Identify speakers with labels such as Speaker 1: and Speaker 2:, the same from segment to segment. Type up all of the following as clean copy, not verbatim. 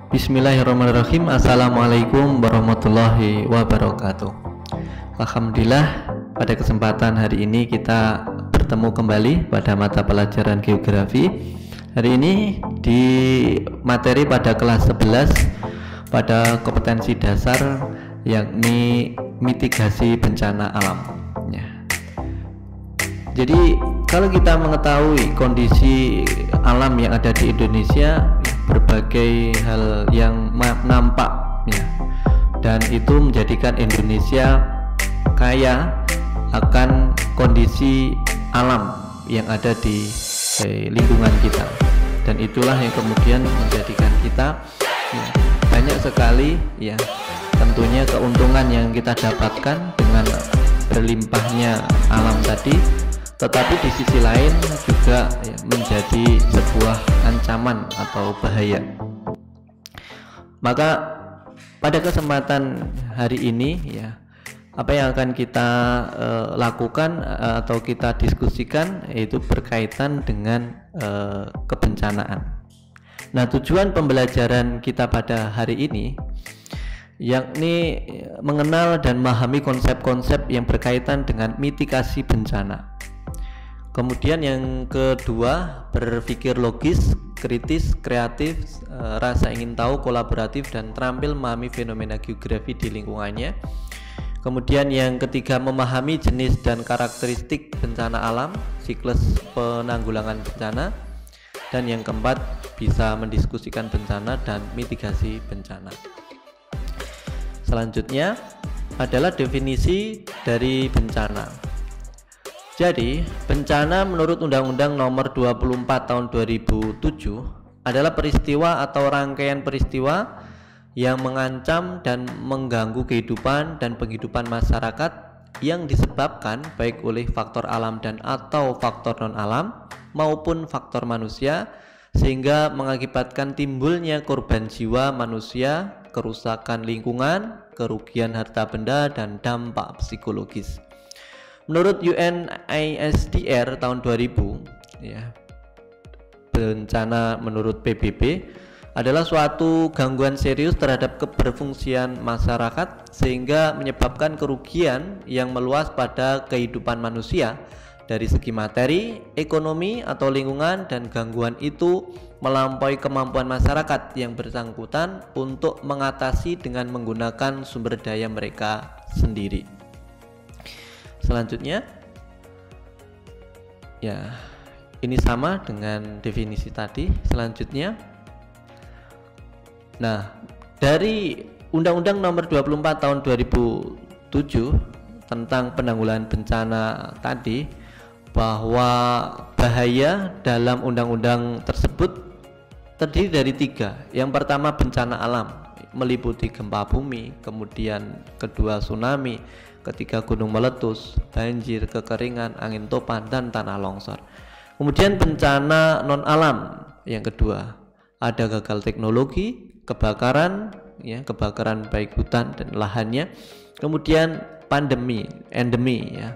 Speaker 1: Bismillahirrahmanirrahim. Assalamualaikum warahmatullahi wabarakatuh. Alhamdulillah, pada kesempatan hari ini kita bertemu kembali pada mata pelajaran geografi. Hari ini di materi pada kelas 11 pada kompetensi dasar, yakni mitigasi bencana alam ya. Jadi kalau kita mengetahui kondisi alam yang ada di Indonesia, berbagai hal yang nampak ya, dan itu menjadikan Indonesia kaya akan kondisi alam yang ada di lingkungan kita, dan itulah yang kemudian menjadikan kita ya, banyak sekali ya tentunya keuntungan yang kita dapatkan dengan berlimpahnya alam tadi, tetapi di sisi lain juga ya, menjadi sebuah ancaman atau bahaya. Maka pada kesempatan hari ini ya, apa yang akan kita lakukan atau kita diskusikan yaitu berkaitan dengan kebencanaan. Nah, tujuan pembelajaran kita pada hari ini yakni mengenal dan memahami konsep-konsep yang berkaitan dengan mitigasi bencana. Kemudian yang kedua, berpikir logis, kritis, kreatif, rasa ingin tahu, kolaboratif, dan terampil memahami fenomena geografi di lingkungannya. Kemudian yang ketiga, memahami jenis dan karakteristik bencana alam, siklus penanggulangan bencana. Dan yang keempat, bisa mendiskusikan bencana dan mitigasi bencana. Selanjutnya adalah definisi dari bencana. Jadi, bencana menurut Undang-Undang Nomor 24 Tahun 2007 adalah peristiwa atau rangkaian peristiwa yang mengancam dan mengganggu kehidupan dan penghidupan masyarakat yang disebabkan baik oleh faktor alam dan atau faktor non-alam maupun faktor manusia, sehingga mengakibatkan timbulnya korban jiwa manusia, kerusakan lingkungan, kerugian harta benda, dan dampak psikologis. Menurut UNISDR tahun 2000 ya, bencana menurut PBB adalah suatu gangguan serius terhadap keberfungsian masyarakat sehingga menyebabkan kerugian yang meluas pada kehidupan manusia dari segi materi, ekonomi, atau lingkungan, dan gangguan itu melampaui kemampuan masyarakat yang bersangkutan untuk mengatasi dengan menggunakan sumber daya mereka sendiri. Selanjutnya ya, ini sama dengan definisi tadi. Selanjutnya, nah, dari Undang-Undang Nomor 24 Tahun 2007 tentang penanggulangan bencana tadi, bahwa bahaya dalam undang-undang tersebut terdiri dari 3. Yang pertama, bencana alam meliputi gempa bumi, kemudian kedua tsunami, ketiga gunung meletus, banjir, kekeringan, angin topan, dan tanah longsor. Kemudian bencana non alam yang kedua, ada gagal teknologi, kebakaran ya, kebakaran baik hutan dan lahannya, kemudian pandemi, endemi ya,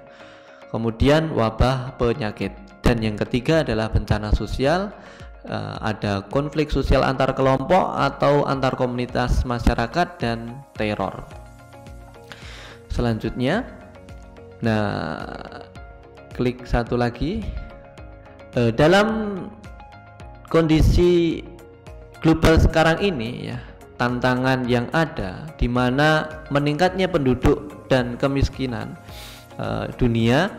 Speaker 1: kemudian wabah penyakit, dan yang ketiga adalah bencana sosial, ada konflik sosial antar kelompok atau antar komunitas masyarakat, dan teror. Selanjutnya, nah, klik satu lagi. Dalam kondisi global sekarang ini ya, tantangan yang ada di mana meningkatnya penduduk dan kemiskinan dunia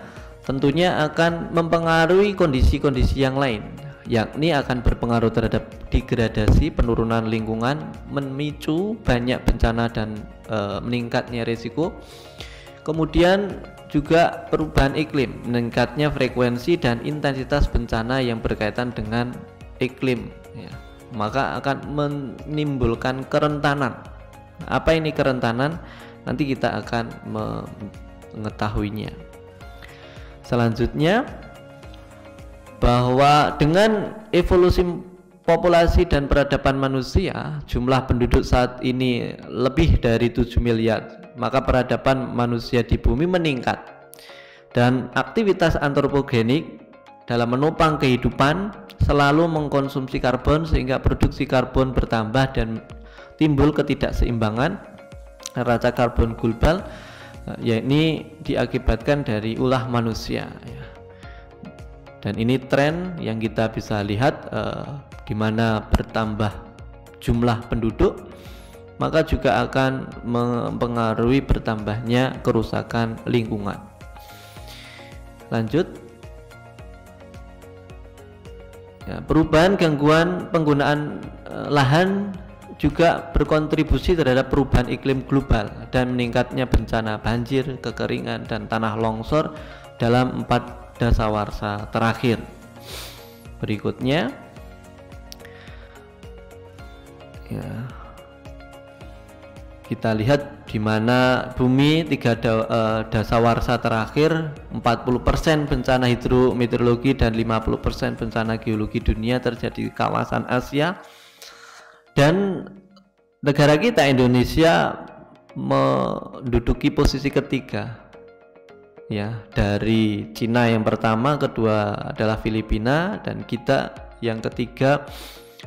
Speaker 1: tentunya akan mempengaruhi kondisi-kondisi yang lain, yakni akan berpengaruh terhadap degradasi, penurunan lingkungan, memicu banyak bencana dan meningkatnya risiko. Kemudian juga perubahan iklim, meningkatnya frekuensi dan intensitas bencana yang berkaitan dengan iklim ya, maka akan menimbulkan kerentanan. Apa ini kerentanan? Nanti kita akan mengetahuinya. Selanjutnya, bahwa dengan evolusi populasi dan peradaban manusia, jumlah penduduk saat ini lebih dari 7 miliar, maka peradaban manusia di bumi meningkat dan aktivitas antropogenik dalam menopang kehidupan selalu mengkonsumsi karbon sehingga produksi karbon bertambah dan timbul ketidakseimbangan neraca karbon global, yakni diakibatkan dari ulah manusia ya. Dan ini tren yang kita bisa lihat, di mana bertambah jumlah penduduk maka juga akan mempengaruhi bertambahnya kerusakan lingkungan. Lanjut ya, perubahan gangguan penggunaan lahan juga berkontribusi terhadap perubahan iklim global dan meningkatnya bencana banjir, kekeringan, dan tanah longsor dalam 4 dasawarsa terakhir. Berikutnya ya, kita lihat di mana bumi 3 dasawarsa terakhir 40% bencana hidrometeorologi dan 50% bencana geologi dunia terjadi di kawasan Asia, dan negara kita Indonesia menduduki posisi ketiga ya, dari Cina yang pertama, kedua adalah Filipina, dan kita yang ketiga,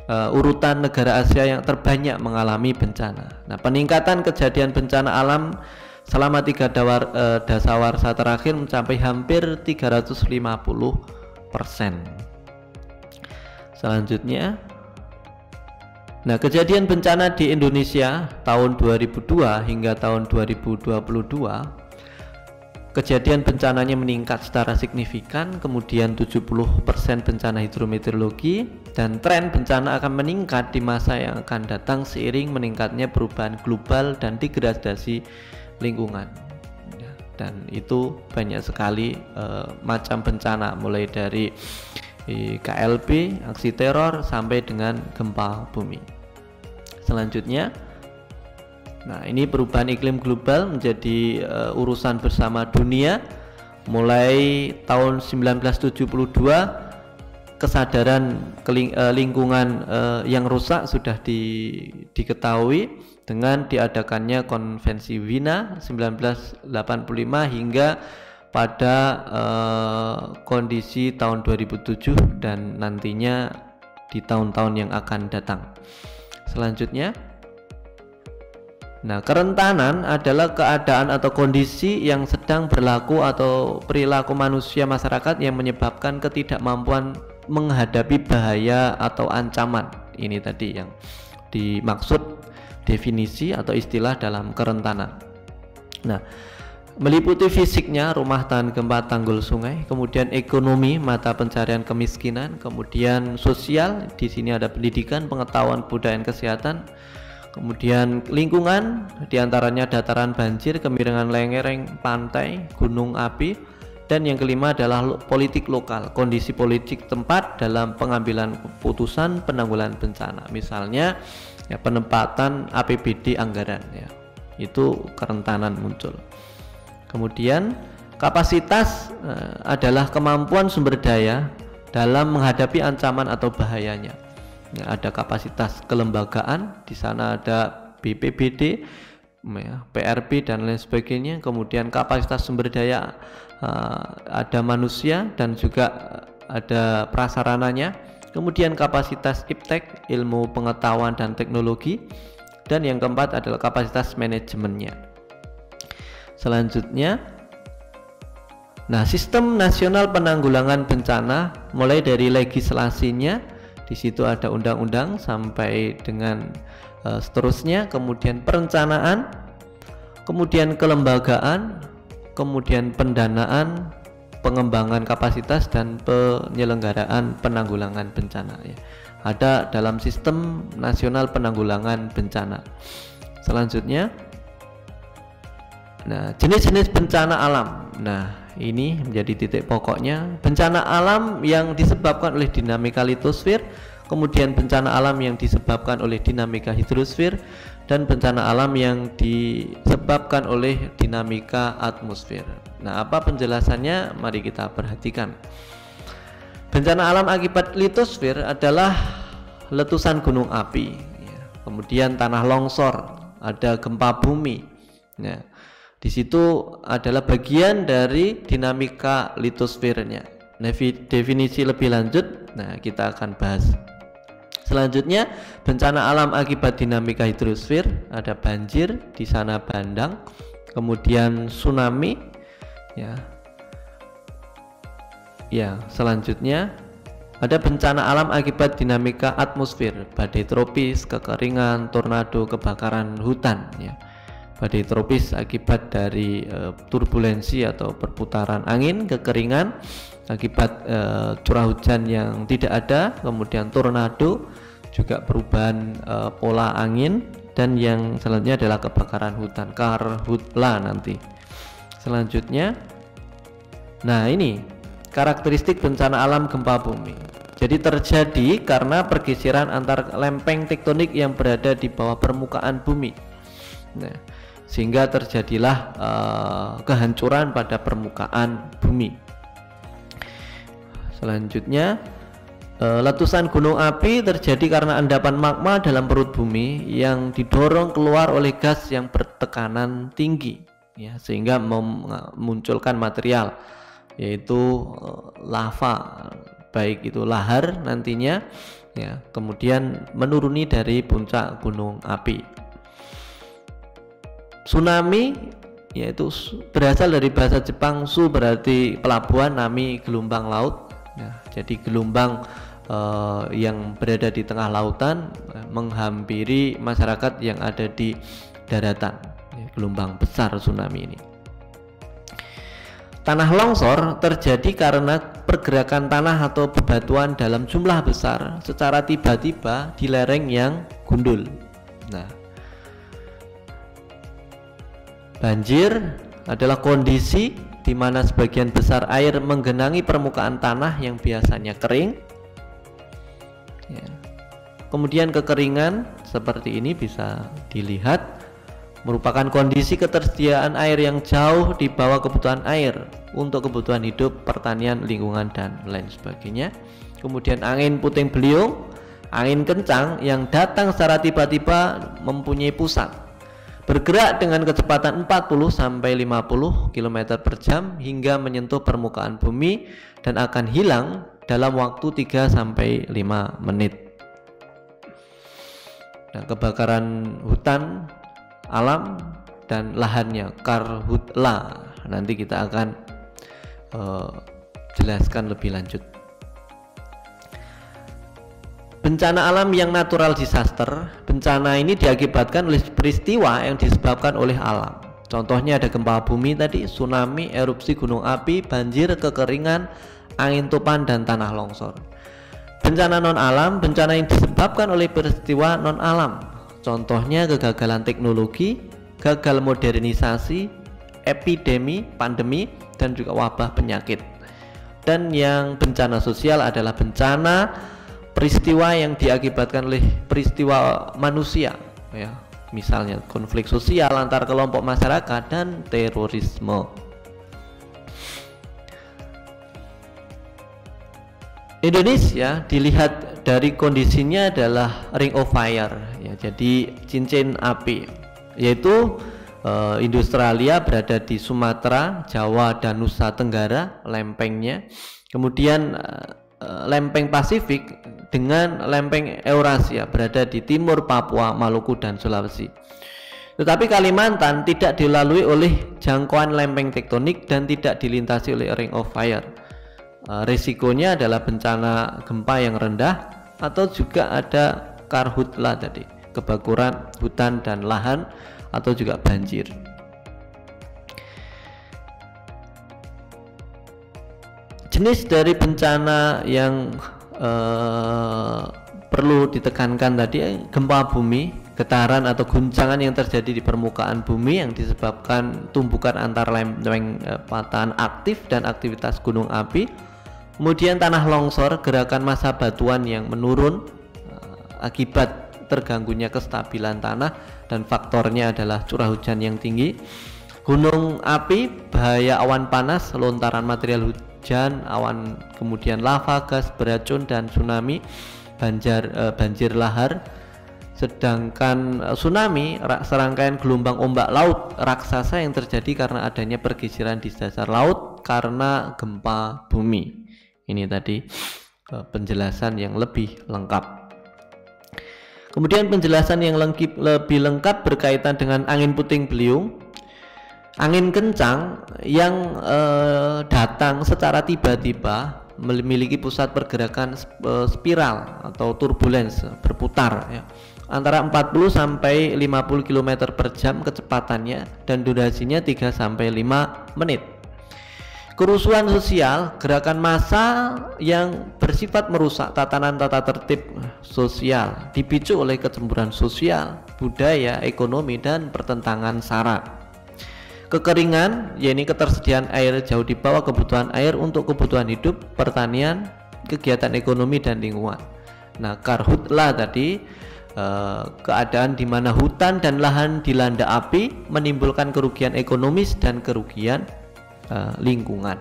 Speaker 1: urutan negara Asia yang terbanyak mengalami bencana. Nah, peningkatan kejadian bencana alam selama 3 dasawarsa terakhir mencapai hampir 350%. Selanjutnya, nah, kejadian bencana di Indonesia tahun 2002 hingga tahun 2022, kejadian bencananya meningkat secara signifikan, kemudian 70% bencana hidrometeorologi, dan tren bencana akan meningkat di masa yang akan datang seiring meningkatnya perubahan global dan degradasi lingkungan. Dan itu banyak sekali macam bencana, mulai dari KLB, aksi teror, sampai dengan gempa bumi. Selanjutnya, nah ini perubahan iklim global menjadi urusan bersama dunia. Mulai tahun 1972, kesadaran lingkungan yang rusak sudah diketahui dengan diadakannya Konvensi Wina 1985 hingga pada kondisi tahun 2007 dan nantinya di tahun-tahun yang akan datang. Selanjutnya, nah, kerentanan adalah keadaan atau kondisi yang sedang berlaku atau perilaku manusia masyarakat yang menyebabkan ketidakmampuan menghadapi bahaya atau ancaman. Ini tadi yang dimaksud definisi atau istilah dalam kerentanan. Nah, meliputi fisiknya, rumah tahan gempa, tanggul sungai, kemudian ekonomi, mata pencarian kemiskinan, kemudian sosial, di sini ada pendidikan, pengetahuan, budaya, kesehatan, kemudian lingkungan, diantaranya dataran banjir, kemiringan lereng pantai, gunung api, dan yang kelima adalah politik lokal, kondisi politik tempat dalam pengambilan keputusan penanggulangan bencana, misalnya ya, penempatan APBD anggaran ya, itu kerentanan muncul. Kemudian kapasitas adalah kemampuan sumber daya dalam menghadapi ancaman atau bahayanya. Ya, ada kapasitas kelembagaan, di sana ada BPBD, ya, PRB dan lain sebagainya. Kemudian kapasitas sumber daya ada manusia dan juga ada prasarananya. Kemudian kapasitas iptek, ilmu pengetahuan dan teknologi, dan yang keempat adalah kapasitas manajemennya. Selanjutnya, nah, sistem nasional penanggulangan bencana mulai dari legislasinya, di situ ada undang-undang sampai dengan seterusnya, kemudian perencanaan, kemudian kelembagaan, kemudian pendanaan, pengembangan kapasitas, dan penyelenggaraan penanggulangan bencana ya. Ada dalam sistem nasional penanggulangan bencana. Selanjutnya, nah, jenis-jenis bencana alam. Nah, ini menjadi titik pokoknya. Bencana alam yang disebabkan oleh dinamika litosfer, kemudian bencana alam yang disebabkan oleh dinamika hidrosfer, dan bencana alam yang disebabkan oleh dinamika atmosfer. Nah, apa penjelasannya? Mari kita perhatikan. Bencana alam akibat litosfer adalah letusan gunung api ya. Kemudian tanah longsor, ada gempa bumi ya. Di situ adalah bagian dari dinamika litosfernya. definisi lebih lanjut, nah kita akan bahas. Selanjutnya, bencana alam akibat dinamika hidrosfer, ada banjir, di sana bandang, kemudian tsunami, ya. Selanjutnya ada bencana alam akibat dinamika atmosfer, badai tropis, kekeringan, tornado, kebakaran hutan, ya. Badai tropis akibat dari turbulensi atau perputaran angin, kekeringan akibat curah hujan yang tidak ada, kemudian tornado juga perubahan pola angin, dan yang selanjutnya adalah kebakaran hutan, karhutla nanti. Selanjutnya, nah ini karakteristik bencana alam gempa bumi. Jadi terjadi karena pergeseran antar lempeng tektonik yang berada di bawah permukaan bumi. Nah, sehingga terjadilah kehancuran pada permukaan bumi. Selanjutnya, letusan gunung api terjadi karena endapan magma dalam perut bumi yang didorong keluar oleh gas yang bertekanan tinggi, ya, sehingga memunculkan material yaitu lava, baik itu lahar nantinya, ya, kemudian menuruni dari puncak gunung api. Tsunami yaitu berasal dari bahasa Jepang, su berarti pelabuhan, nami gelombang laut. Nah, jadi gelombang yang berada di tengah lautan menghampiri masyarakat yang ada di daratan, ya, gelombang besar tsunami ini. Tanah longsor terjadi karena pergerakan tanah atau bebatuan dalam jumlah besar secara tiba-tiba di lereng yang gundul. Nah, banjir adalah kondisi di mana sebagian besar air menggenangi permukaan tanah yang biasanya kering, ya. Kemudian kekeringan seperti ini bisa dilihat merupakan kondisi ketersediaan air yang jauh di bawah kebutuhan air untuk kebutuhan hidup, pertanian, lingkungan, dan lain sebagainya. Kemudian angin puting beliung, angin kencang yang datang secara tiba-tiba mempunyai pusat, bergerak dengan kecepatan 40-50 km per jam hingga menyentuh permukaan bumi dan akan hilang dalam waktu 3-5 menit. Nah, kebakaran hutan alam dan lahannya, karhutla, nanti kita akan jelaskan lebih lanjut. Bencana alam yang natural disaster, bencana ini diakibatkan oleh peristiwa yang disebabkan oleh alam. Contohnya ada gempa bumi tadi, tsunami, erupsi gunung api, banjir, kekeringan, angin topan, dan tanah longsor. Bencana non alam, bencana yang disebabkan oleh peristiwa non alam. Contohnya kegagalan teknologi, gagal modernisasi, epidemi, pandemi, dan juga wabah penyakit. Dan yang bencana sosial adalah bencana peristiwa yang diakibatkan oleh peristiwa manusia, ya, misalnya konflik sosial antar kelompok masyarakat dan terorisme. Indonesia dilihat dari kondisinya adalah ring of fire, ya, jadi cincin api, yaitu Australia berada di Sumatera, Jawa, dan Nusa Tenggara lempengnya, kemudian lempeng Pasifik dengan lempeng Eurasia berada di timur Papua, Maluku, dan Sulawesi. Tetapi Kalimantan tidak dilalui oleh jangkauan lempeng tektonik dan tidak dilintasi oleh ring of fire. Risikonya adalah bencana gempa yang rendah atau juga ada karhutla tadi, kebakaran hutan dan lahan, atau juga banjir. Jenis dari bencana yang perlu ditekankan tadi, gempa bumi, getaran atau guncangan yang terjadi di permukaan bumi yang disebabkan tumbukan antar lempeng patahan aktif dan aktivitas gunung api. Kemudian tanah longsor, gerakan massa batuan yang menurun akibat terganggunya kestabilan tanah dan faktornya adalah curah hujan yang tinggi. Gunung api, bahaya awan panas, lontaran material hujan, awan, kemudian lava, gas beracun, dan tsunami, banjir lahar. Sedangkan tsunami, serangkaian gelombang ombak laut raksasa yang terjadi karena adanya pergeseran di dasar laut karena gempa bumi. Ini tadi penjelasan yang lebih lengkap. Kemudian penjelasan yang lebih lengkap berkaitan dengan angin puting beliung. Angin kencang yang datang secara tiba-tiba memiliki pusat pergerakan spiral atau turbulence, berputar ya, antara 40 sampai 50 km per jam kecepatannya dan durasinya 3 sampai 5 menit. Kerusuhan sosial, gerakan massa yang bersifat merusak tatanan tata tertib sosial, dipicu oleh kecemburuan sosial, budaya, ekonomi, dan pertentangan SARA. Kekeringan, yaitu ketersediaan air jauh di bawah kebutuhan air untuk kebutuhan hidup, pertanian, kegiatan ekonomi, dan lingkungan. Nah, karhutlah tadi, keadaan di mana hutan dan lahan dilanda api menimbulkan kerugian ekonomis dan kerugian lingkungan.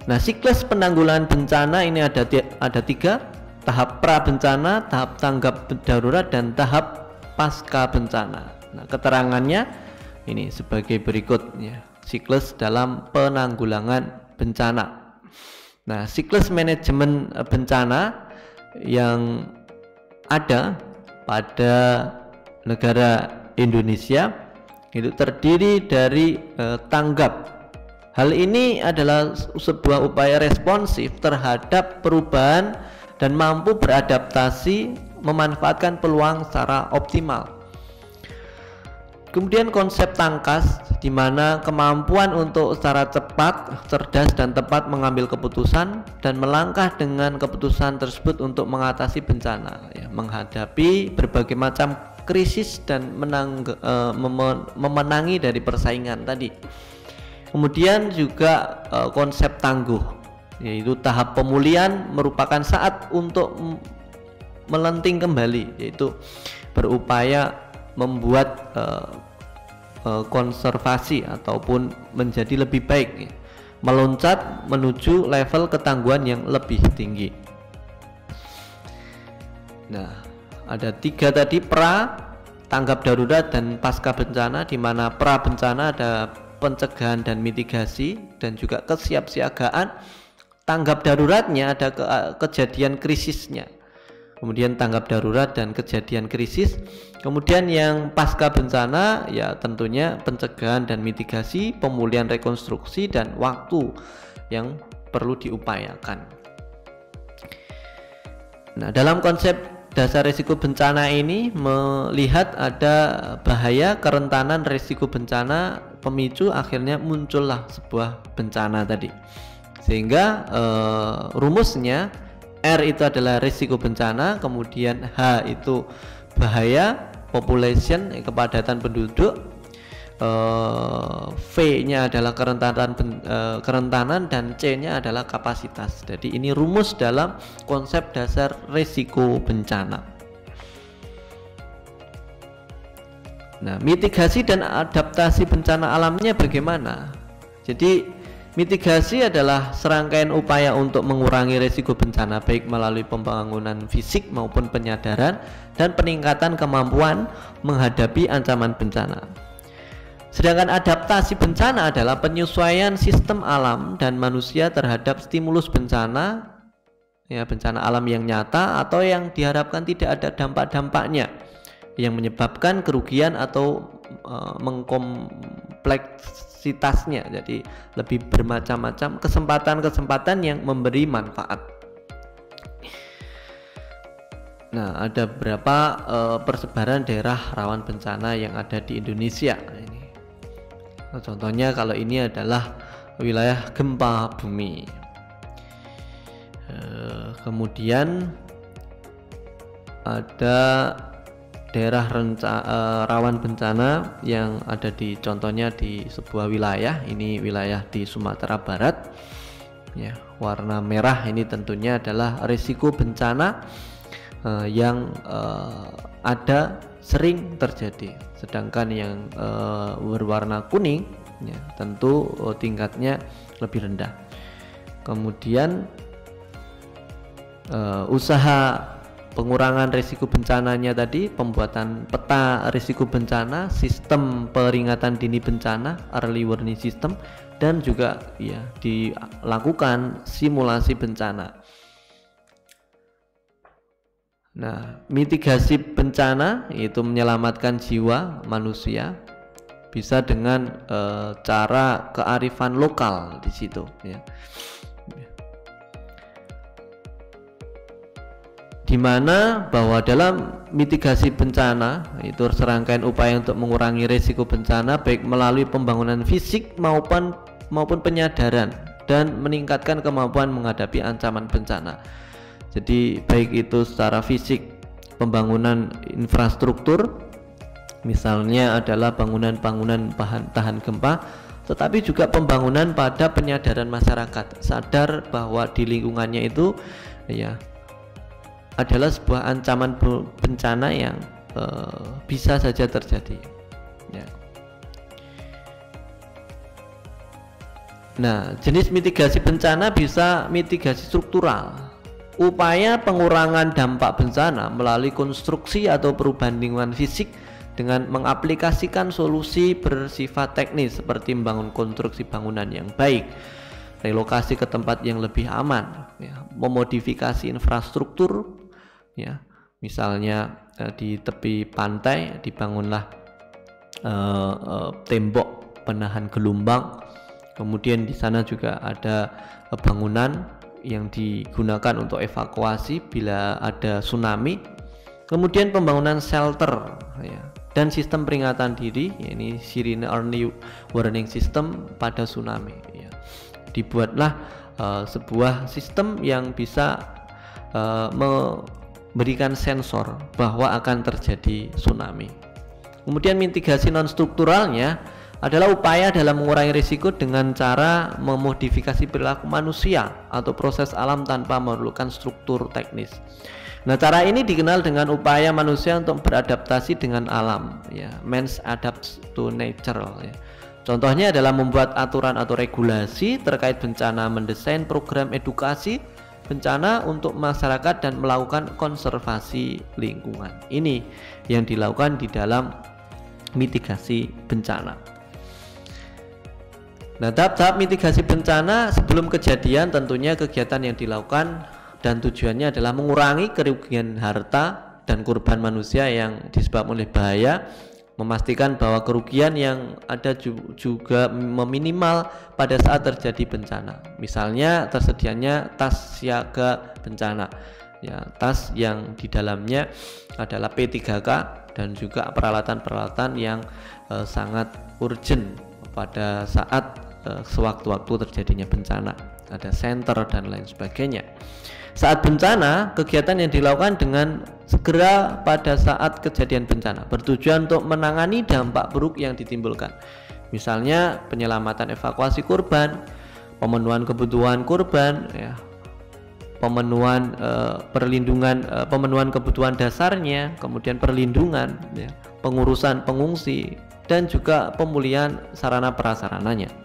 Speaker 1: Nah, siklus penanggulangan bencana ini ada 3, tahap pra bencana, tahap tanggap darurat, dan tahap pasca bencana. Nah, keterangannya ini sebagai berikut ya, siklus dalam penanggulangan bencana. Nah, siklus manajemen bencana yang ada pada negara Indonesia itu terdiri dari tanggap. Hal ini adalah sebuah upaya responsif terhadap perubahan dan mampu beradaptasi memanfaatkan peluang secara optimal. Kemudian konsep tangkas, di mana kemampuan untuk secara cepat, cerdas, dan tepat mengambil keputusan dan melangkah dengan keputusan tersebut untuk mengatasi bencana, ya, menghadapi berbagai macam krisis dan memenangi dari persaingan tadi. Kemudian juga konsep tangguh, yaitu tahap pemulihan merupakan saat untuk melenting kembali, yaitu berupaya membuat konservasi ataupun menjadi lebih baik, meloncat menuju level ketangguhan yang lebih tinggi. Nah, ada 3 tadi, pra, tanggap darurat, dan pasca bencana, di mana pra bencana ada pencegahan dan mitigasi dan juga kesiapsiagaan. Tanggap daruratnya ada kejadian krisisnya. Kemudian tanggap darurat dan kejadian krisis. Kemudian yang pasca bencana ya tentunya pencegahan dan mitigasi, pemulihan, rekonstruksi, dan waktu yang perlu diupayakan. Nah, dalam konsep dasar risiko bencana ini melihat ada bahaya, kerentanan, risiko bencana, pemicu, akhirnya muncullah sebuah bencana tadi. Sehingga rumusnya, R itu adalah risiko bencana, kemudian H itu bahaya, population, kepadatan penduduk, V-nya adalah kerentanan, dan C-nya adalah kapasitas. Jadi ini rumus dalam konsep dasar risiko bencana. Nah, mitigasi dan adaptasi bencana alamnya bagaimana? Jadi mitigasi adalah serangkaian upaya untuk mengurangi risiko bencana, baik melalui pembangunan fisik maupun penyadaran dan peningkatan kemampuan menghadapi ancaman bencana. Sedangkan adaptasi bencana adalah penyesuaian sistem alam dan manusia terhadap stimulus bencana, ya, bencana alam yang nyata atau yang diharapkan tidak ada dampak-dampaknya yang menyebabkan kerugian atau mengkompleksitasnya. Jadi lebih bermacam-macam kesempatan-kesempatan yang memberi manfaat. Nah, ada beberapa persebaran daerah rawan bencana yang ada di Indonesia. Ini contohnya, kalau ini adalah wilayah gempa bumi. Kemudian ada daerah rawan bencana yang ada di, contohnya di sebuah wilayah, ini wilayah di Sumatera Barat ya, warna merah ini tentunya adalah risiko bencana yang ada sering terjadi, sedangkan yang berwarna kuning ya, tentu tingkatnya lebih rendah. Kemudian usaha pengurangan risiko bencananya tadi, pembuatan peta risiko bencana, sistem peringatan dini bencana, early warning system, dan juga ya dilakukan simulasi bencana. Nah, mitigasi bencana yaitu menyelamatkan jiwa manusia bisa dengan cara kearifan lokal di situ ya. Dimana bahwa dalam mitigasi bencana itu serangkaian upaya untuk mengurangi risiko bencana baik melalui pembangunan fisik maupun penyadaran dan meningkatkan kemampuan menghadapi ancaman bencana. Jadi baik itu secara fisik, pembangunan infrastruktur misalnya adalah bangunan-bangunan tahan gempa, tetapi juga pembangunan pada penyadaran masyarakat sadar bahwa di lingkungannya itu ya adalah sebuah ancaman bencana yang bisa saja terjadi ya. Nah, jenis mitigasi bencana bisa mitigasi struktural, upaya pengurangan dampak bencana melalui konstruksi atau perubahan lingkungan fisik dengan mengaplikasikan solusi bersifat teknis seperti membangun konstruksi bangunan yang baik, relokasi ke tempat yang lebih aman ya, memodifikasi infrastruktur ya, misalnya di tepi pantai dibangunlah tembok penahan gelombang, kemudian di sana juga ada bangunan yang digunakan untuk evakuasi bila ada tsunami, kemudian pembangunan shelter ya, dan sistem peringatan diri, ini sirine early warning system pada tsunami ya. Dibuatlah sebuah sistem yang bisa memberikan sensor bahwa akan terjadi tsunami. Kemudian mitigasi non strukturalnya adalah upaya dalam mengurangi risiko dengan cara memodifikasi perilaku manusia atau proses alam tanpa memerlukan struktur teknis. Nah, cara ini dikenal dengan upaya manusia untuk beradaptasi dengan alam ya, man's adapts to nature ya. Contohnya adalah membuat aturan atau regulasi terkait bencana, mendesain program edukasi bencana untuk masyarakat dan melakukan konservasi lingkungan. Ini yang dilakukan di dalam mitigasi bencana. Nah, tahap-tahap mitigasi bencana sebelum kejadian tentunya kegiatan yang dilakukan dan tujuannya adalah mengurangi kerugian harta dan korban manusia yang disebabkan oleh bahaya, memastikan bahwa kerugian yang ada juga meminimal pada saat terjadi bencana. Misalnya tersedianya tas siaga bencana ya, tas yang di dalamnya adalah P3K dan juga peralatan-peralatan yang sangat urgent pada saat sewaktu-waktu terjadinya bencana, ada senter dan lain sebagainya. Saat bencana, kegiatan yang dilakukan dengan segera pada saat kejadian bencana bertujuan untuk menangani dampak buruk yang ditimbulkan. Misalnya penyelamatan evakuasi korban, pemenuhan kebutuhan korban, ya, pemenuhan perlindungan, pemenuhan kebutuhan dasarnya, kemudian perlindungan, ya, pengurusan pengungsi, dan juga pemulihan sarana prasarananya.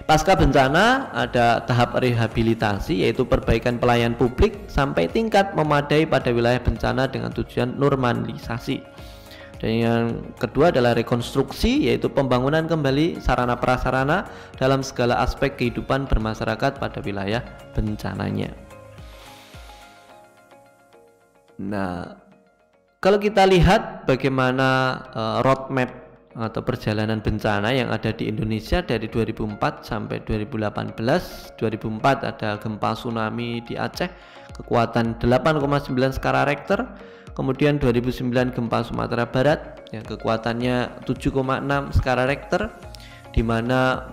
Speaker 1: Pasca bencana ada tahap rehabilitasi, yaitu perbaikan pelayanan publik sampai tingkat memadai pada wilayah bencana dengan tujuan normalisasi. Dan yang kedua adalah rekonstruksi, yaitu pembangunan kembali sarana prasarana dalam segala aspek kehidupan bermasyarakat pada wilayah bencananya. Nah, kalau kita lihat bagaimana roadmap atau perjalanan bencana yang ada di Indonesia dari 2004 sampai 2018. 2004 ada gempa tsunami di Aceh kekuatan 8,9 skala Richter. Kemudian 2009 gempa Sumatera Barat yang kekuatannya 7,6 skala Richter, di mana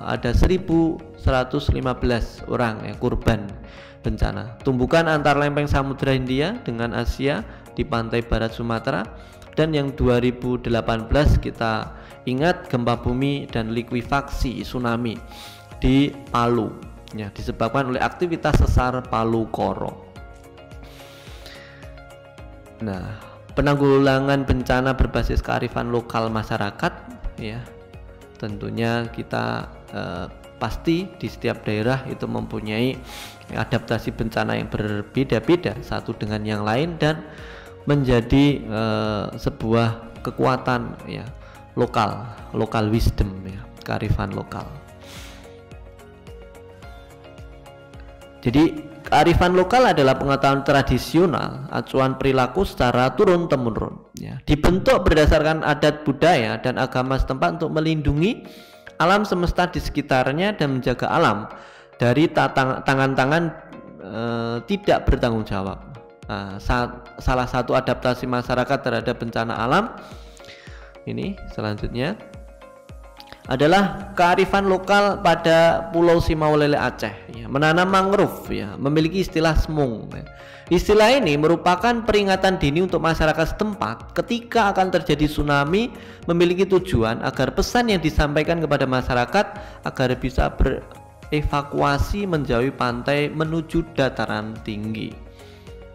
Speaker 1: ada 1.115 orang korban bencana. Tumbukan antar lempeng Samudra Hindia dengan Asia di pantai barat Sumatera. Dan yang 2018 kita ingat gempa bumi dan likuifaksi tsunami di Palu ya, disebabkan oleh aktivitas sesar Palu Koro. Nah, penanggulangan bencana berbasis kearifan lokal masyarakat ya, tentunya kita pasti di setiap daerah itu mempunyai adaptasi bencana yang berbeda-beda satu dengan yang lain dan menjadi sebuah kekuatan ya, lokal wisdom ya, kearifan lokal. Jadi kearifan lokal adalah pengetahuan tradisional, acuan perilaku secara turun-temurun ya, dibentuk berdasarkan adat budaya dan agama setempat untuk melindungi alam semesta di sekitarnya dan menjaga alam dari tangan-tangan tidak bertanggung jawab. Nah, salah satu adaptasi masyarakat terhadap bencana alam ini selanjutnya adalah kearifan lokal pada Pulau Simaulele Aceh ya, menanam mangrove ya, memiliki istilah semung ya. Istilah ini merupakan peringatan dini untuk masyarakat setempat ketika akan terjadi tsunami, memiliki tujuan agar pesan yang disampaikan kepada masyarakat agar bisa berevakuasi menjauhi pantai menuju dataran tinggi.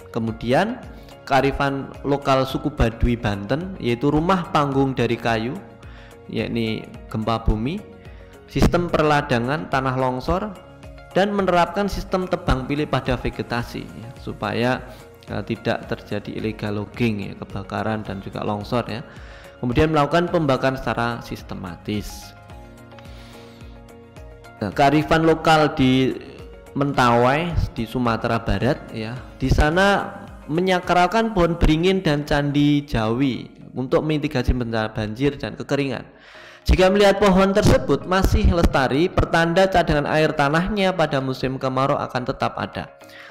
Speaker 1: Kemudian kearifan lokal suku Baduy Banten yaitu rumah panggung dari kayu, yakni gempa bumi, sistem perladangan tanah longsor, dan menerapkan sistem tebang pilih pada vegetasi ya, supaya tidak terjadi illegal logging ya, kebakaran dan juga longsor ya. Kemudian melakukan pembakaran secara sistematis. Nah, kearifan lokal di Mentawai di Sumatera Barat ya, di sana menyakralkan pohon beringin dan candi Jawi untuk mitigasi bencana banjir dan kekeringan. Jika melihat pohon tersebut masih lestari, pertanda cadangan air tanahnya pada musim kemarau akan tetap ada.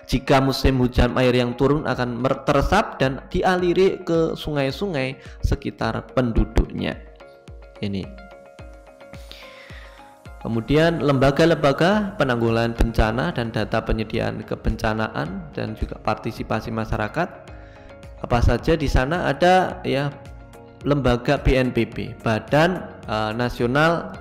Speaker 1: Jika musim hujan, air yang turun akan teresap dan dialiri ke sungai-sungai sekitar penduduknya. Ini. Kemudian lembaga-lembaga penanggulangan bencana dan data penyediaan kebencanaan dan juga partisipasi masyarakat. Apa saja di sana ada ya, lembaga BNPB, Badan Nasional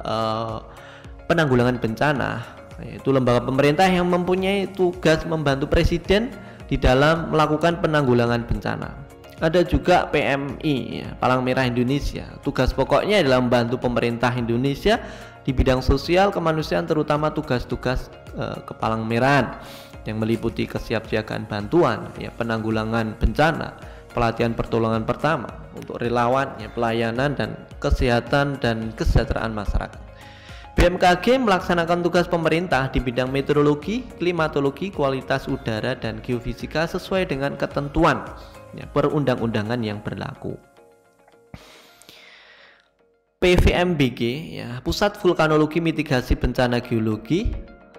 Speaker 1: Penanggulangan Bencana, yaitu lembaga pemerintah yang mempunyai tugas membantu presiden di dalam melakukan penanggulangan bencana. Ada juga PMI ya, Palang Merah Indonesia. Tugas pokoknya adalah membantu pemerintah Indonesia di bidang sosial kemanusiaan, terutama tugas-tugas kepalang merahan yang meliputi kesiapsiagaan bantuan ya, penanggulangan bencana, pelatihan pertolongan pertama untuk relawan ya, pelayanan dan kesehatan dan kesejahteraan masyarakat. BMKG melaksanakan tugas pemerintah di bidang meteorologi, klimatologi, kualitas udara dan geofisika sesuai dengan ketentuan ya, perundang-undangan yang berlaku. PVMBG ya, Pusat Vulkanologi Mitigasi Bencana Geologi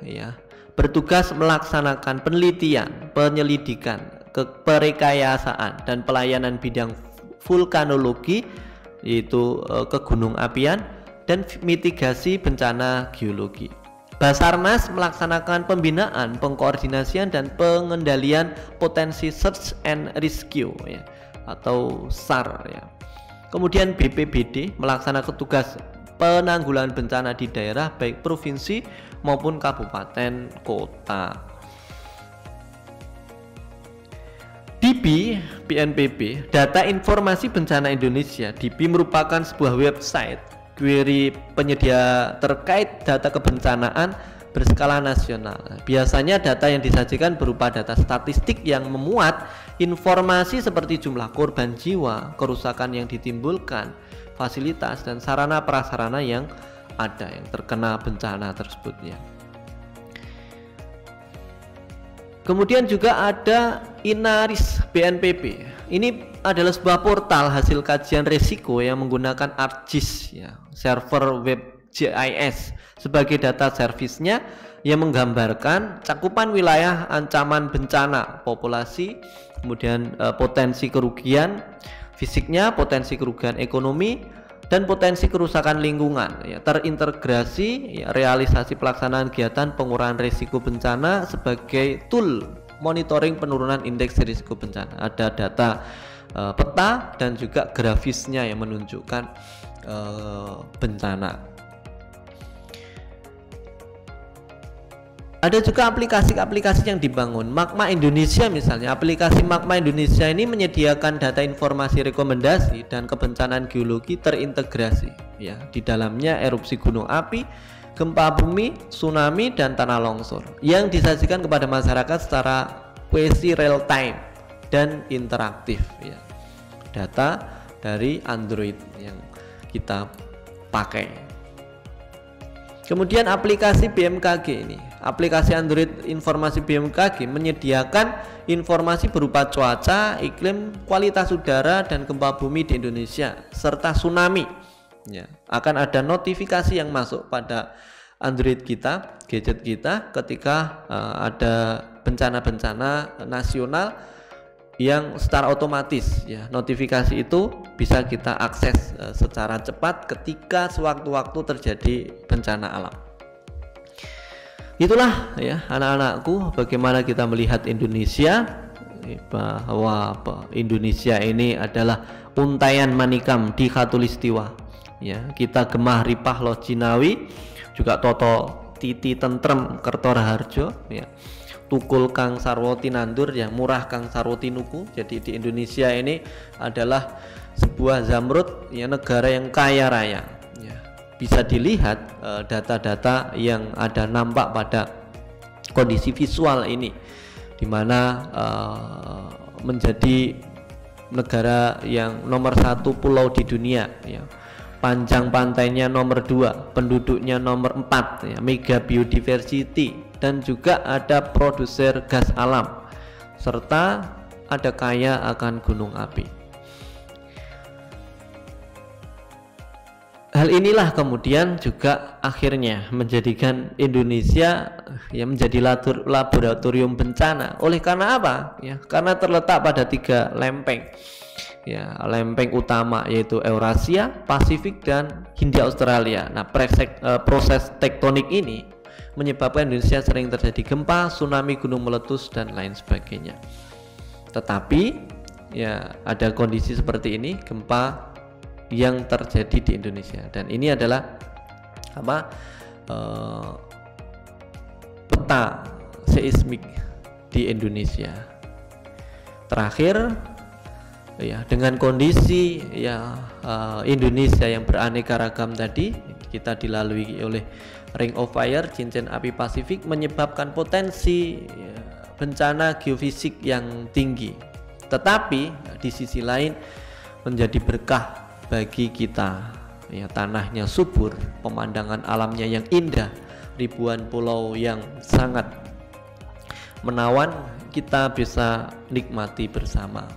Speaker 1: ya, bertugas melaksanakan penelitian, penyelidikan, perekayasaan dan pelayanan bidang vulkanologi, yaitu kegunung apian dan mitigasi bencana geologi. Basarnas melaksanakan pembinaan, pengkoordinasian dan pengendalian potensi search and rescue ya, atau SAR ya. Kemudian BPBD melaksanakan tugas penanggulangan bencana di daerah baik provinsi maupun kabupaten kota. DIBI BNPB, Data Informasi Bencana Indonesia. DIBI merupakan sebuah website query penyedia terkait data kebencanaan berskala nasional. Biasanya data yang disajikan berupa data statistik yang memuat informasi seperti jumlah korban jiwa, kerusakan yang ditimbulkan, fasilitas dan sarana prasarana yang ada yang terkena bencana tersebut ya. Kemudian juga ada Inaris BNPB. Ini adalah sebuah portal hasil kajian risiko yang menggunakan ArcGIS ya, server web GIS sebagai data servisnya yang menggambarkan cakupan wilayah ancaman bencana, populasi, kemudian potensi kerugian fisiknya, potensi kerugian ekonomi, dan potensi kerusakan lingkungan ya, terintegrasi ya, realisasi pelaksanaan kegiatan pengurangan risiko bencana sebagai tool monitoring penurunan indeks risiko bencana. Ada data peta dan juga grafisnya yang menunjukkan bencana. Ada juga aplikasi-aplikasi yang dibangun. Magma Indonesia misalnya, aplikasi Magma Indonesia ini menyediakan data informasi rekomendasi dan kebencanaan geologi terintegrasi ya. Di dalamnya erupsi gunung api, gempa bumi, tsunami, dan tanah longsor yang disajikan kepada masyarakat secara quasi real time dan interaktif ya. Data dari Android yang kita pakai. Kemudian aplikasi BMKG ini, aplikasi Android informasi BMKG menyediakan informasi berupa cuaca, iklim, kualitas udara, dan gempa bumi di Indonesia serta tsunami ya. Akan ada notifikasi yang masuk pada Android kita, gadget kita ketika ada bencana-bencana nasional yang secara otomatis ya. Notifikasi itu bisa kita akses secara cepat ketika sewaktu-waktu terjadi bencana alam. Itulah ya anak-anakku, bagaimana kita melihat Indonesia, bahwa Indonesia ini adalah untaian manikam di khatulistiwa ya. Kita gemah ripah loh Jinawi, juga toto titi tentrem Kertoraharjo ya. Tukul Kang Sarwo Tinandur yang murah Kang Sarwo Tinuku. Jadi di Indonesia ini adalah sebuah zamrud ya, negara yang kaya raya ya. Bisa dilihat data-data yang ada nampak pada kondisi visual ini, dimana menjadi negara yang nomor 1 pulau di dunia ya. Panjang pantainya nomor 2, penduduknya nomor 4 ya, mega biodiversity, dan juga ada produser gas alam, serta ada kaya akan gunung api. Hal inilah kemudian juga akhirnya menjadikan Indonesia ya menjadi laboratorium bencana. Oleh karena apa? Ya, karena terletak pada 3 lempeng. Ya, lempeng utama yaitu Eurasia, Pasifik, dan Hindia Australia. Nah, proses tektonik ini menyebabkan Indonesia sering terjadi gempa, tsunami, gunung meletus, dan lain sebagainya. Tetapi ya ada kondisi seperti ini, gempa yang terjadi di Indonesia, dan ini adalah peta seismik di Indonesia. Terakhir ya, dengan kondisi ya Indonesia yang beraneka ragam tadi, kita dilalui oleh Ring of Fire, cincin api Pasifik, menyebabkan potensi ya, bencana geofisik yang tinggi. Tetapi ya, di sisi lain menjadi berkah bagi kita ya, tanahnya subur, pemandangan alamnya yang indah, ribuan pulau yang sangat menawan, kita bisa nikmati bersama.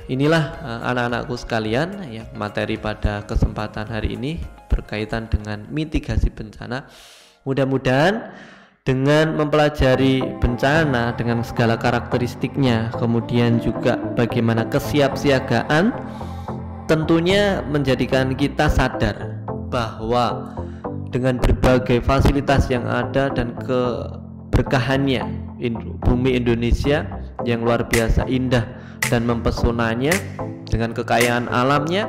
Speaker 1: Inilah anak-anakku sekalian ya, materi pada kesempatan hari ini berkaitan dengan mitigasi bencana. Mudah-mudahan dengan mempelajari bencana dengan segala karakteristiknya, kemudian juga bagaimana kesiapsiagaan, tentunya menjadikan kita sadar bahwa dengan berbagai fasilitas yang ada dan keberkahannya bumi Indonesia yang luar biasa indah dan mempesonanya dengan kekayaan alamnya,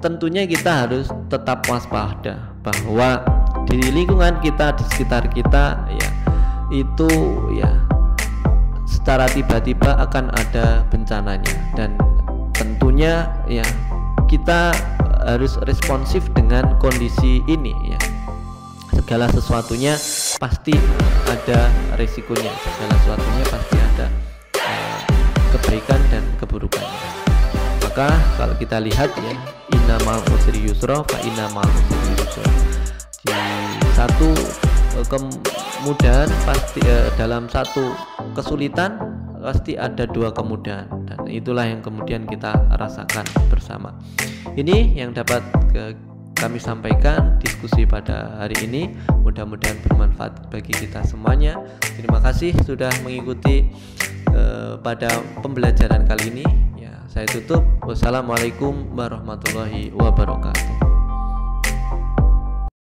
Speaker 1: tentunya kita harus tetap waspada bahwa di lingkungan kita, di sekitar kita ya, itu ya secara tiba-tiba akan ada bencananya, dan tentunya ya kita harus responsif dengan kondisi ini ya. Segala sesuatunya pasti ada resikonya, segala sesuatunya pasti ada kebaikan dan keburukannya. Maka kalau kita lihat ya, inna ma'al usri yusra fa inna ma'al usri yusra. Di satu kemudahan pasti dalam satu kesulitan pasti ada 2 kemudahan, dan itulah yang kemudian kita rasakan bersama. Ini yang dapat kami sampaikan diskusi pada hari ini, mudah-mudahan bermanfaat bagi kita semuanya. Terima kasih sudah mengikuti pada pembelajaran kali ini ya. Saya tutup. Wassalamualaikum warahmatullahi wabarakatuh.